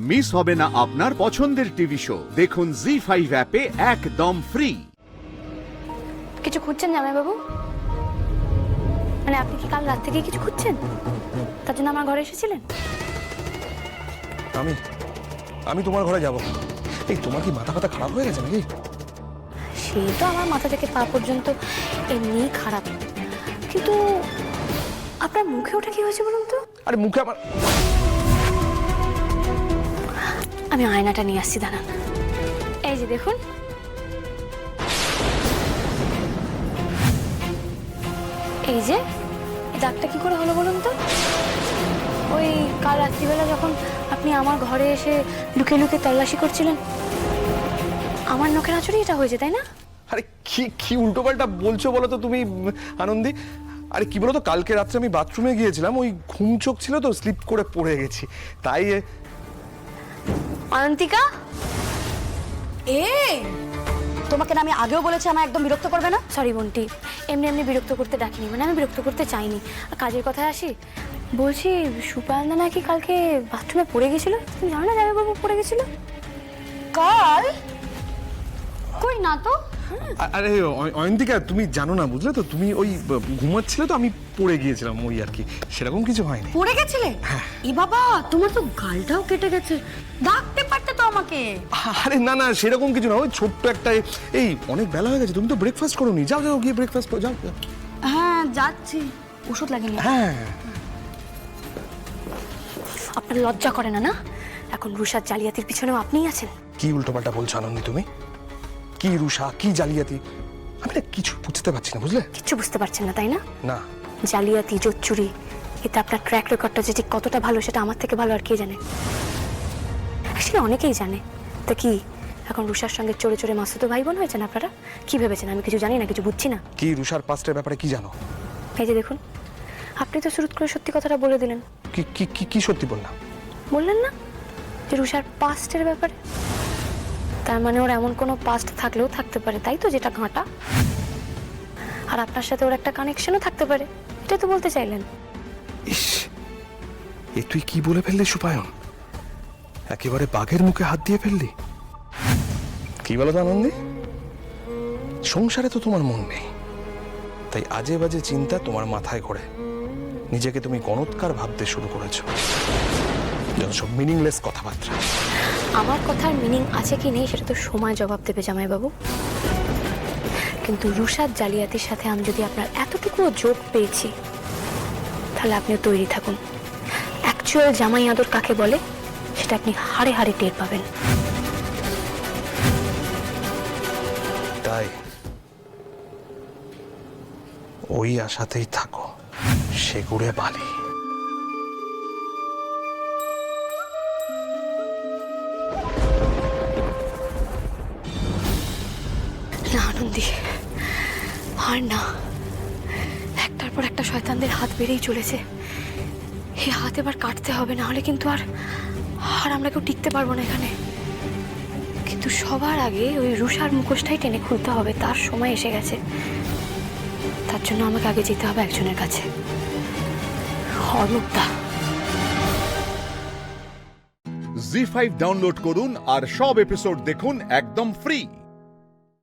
Miss হবে না আপনার পছন্দের টিভি শো। দেখুন জি5 অ্যাপে একদম ফ্রি। কিছু খুঁজছেন জামাইবাবু? মানে আপনি কি কাল রাত থেকে কিছু খুঁজছেন? তার জন্য আমার ঘরে এসেছিলেন? আমি তোমার ঘরে যাব। এই তোমার কি মাথা ফাতা খারাপ হয়ে গেছে নাকি? সে তো আমার মাথা থেকে পা পর্যন্ত এমনি খারাপ, কিন্তু আপনার মুখে ওটা কি হয়েছে বলুন তো? আরে মুখে আমার আমি আয়নাটা নিয়ে আসছি, দাঁড়ান। এই যে দেখুন, এই যে এই দাগটা কি করে হলো বলুন তো? ওই কাল রাত্রিবেলা যখন আপনি আমার ঘরে এসে লুকিয়ে লুকিয়ে তল্লাশি করছিলেন, আমার নখের আঁচড়ে এটা হয়েছে, তাই না? আরে কি উল্টোপাল্টা বলছো বলো তো তুমি আনন্দী। আরে কি বলো তো, কালকে রাত্রে আমি বাথরুমে গিয়েছিলাম, ওই ঘুম চোখ ছিল তো, স্লিপ করে পড়ে গেছি, তাই। অনন্তিকা, তোমাকে না আমি আগেও বলেছি আমার একদম বিরক্ত করবে না। সরি বন্টি, এমনি এমনি বিরক্ত করতে ডাকিনি, মানে আমি বিরক্ত করতে চাইনি। আর কাজের কথায় আসি, বলছি সুপায়ন্দা নাকি কালকে বাথরুমে পড়ে গেছিল। তুমি জানো না জামাইবাবু পড়ে গেছিল কাল? কই না তো। আরে অয়ন্তিকা, তুমি জানো না, বুঝলে তো, তুমি ওই ঘুমাচ্ছিলে তো, আমি পড়ে গিয়েছিলাম, ওই আর কি, সেরকম কিছু হয়নি। পড়ে গেছিলে? ই বাবা, তোমার তো গালটাও কেটে গেছে, ডাকতে পারতে তো আমাকে। আরে না না, সেরকম কিছু না, ওই ছোট্ট একটা। এই অনেক বেলা হয়ে গেছে, তুমি তো ব্রেকফাস্ট করোনি। যাও যাও গিয়ে ব্রেকফাস্ট করো, যাও। হ্যাঁ যাচ্ছি। ওষুধ লাগেনি? হ্যাঁ। আপনার লজ্জা করে না? না, এখন রুষার জালিয়াতির পিছনেও আপনিই আছেন। কি উল্টোপাল্টা বলছো আনন্দি তুমি? কি রুষা, কি জালিয়াতি? আমি না কিছু বুঝতে পারছি না, বুঝলে? কিচ্ছু বুঝতে পারছেন না, তাই না? না। জালিয়াতি, জোচ্চুরি, এতে আপনার ট্র্যাক রেকর্ডটা যে ঠিক কতটা ভালো সেটা আমার থেকে ভালো আর কে জানে। অ্যাকচুয়ালি অনেকেই জানে। তা কি এখন রুষার সঙ্গে চড়ে চড়ে মাসুতো ভাই বোন হয়েছেন আপনারা? কি ভেবেছেন আমি কিছু জানি না, কিছু বুঝছি না? কি রুষার পাস্টের ব্যাপারে কি জানো? এই যে দেখুন, আপনি তো শুরু করে সত্যি কথাটা বলে দিলেন। কি কি কি কি সত্যি বললাম? বললেন না যে রুষার পাস্টের ব্যাপারে? তার মানে ওর এমন কোনো পাস্ট থাকলেও থাকতে পারে, তাই তো, যেটা ঘাঁটা। আর আপনার সাথে ওর একটা কানেকশনও থাকতে পারে, এটাই তো বলতে চাইলেন। ইস, এ তুই কি বলে ফেললি সুপায়ন? একেবারে বাঘের মুখে হাত দিয়ে ফেললি। কি বলো তো আনন্দি, সংসারে তো তোমার মন নেই, তাই আজে বাজে চিন্তা তোমার মাথায় ঘোরে। নিজেকে তুমি গণৎকার ভাবতে শুরু করেছো, যত সব মিনিংলেস কথাবার্তা। আমার কথার মিনিং আছে কি নেই সেটা তো সময় জবাব দেবে জামাইবাবু। কিন্তু রুষার জালিয়াতির সাথে আমি যদি আপনার এতটুকুও যোগ পেয়েছি, তাহলে আপনি তৈরি থাকুন। অ্যাকচুয়াল জামাই আদর কাকে বলে সেটা আপনি হাড়ে হাড়ে টের পাবেন। তাই ওই আশাতেই থাকো, সেগুড়ে বালি। না আনন্দি, আর না, একটার পর একটা শয়তানদের হাত বেড়েই চলেছে। এই হাত এবার কাটতে হবে, না হলে কিন্তু আর আমরা কেউ টিকতে পারবো না এখানে। কিন্তু সবার আগে ওই রুষার মুখোশটাই টেনে খুলতে হবে, তার সময় এসে গেছে। তার জন্য আমাকে আগে যেতে হবে একজনের কাছে, অর্ণবদা। জি5 ডাউনলোড করুন আর সব এপিসোড দেখুন একদম ফ্রি।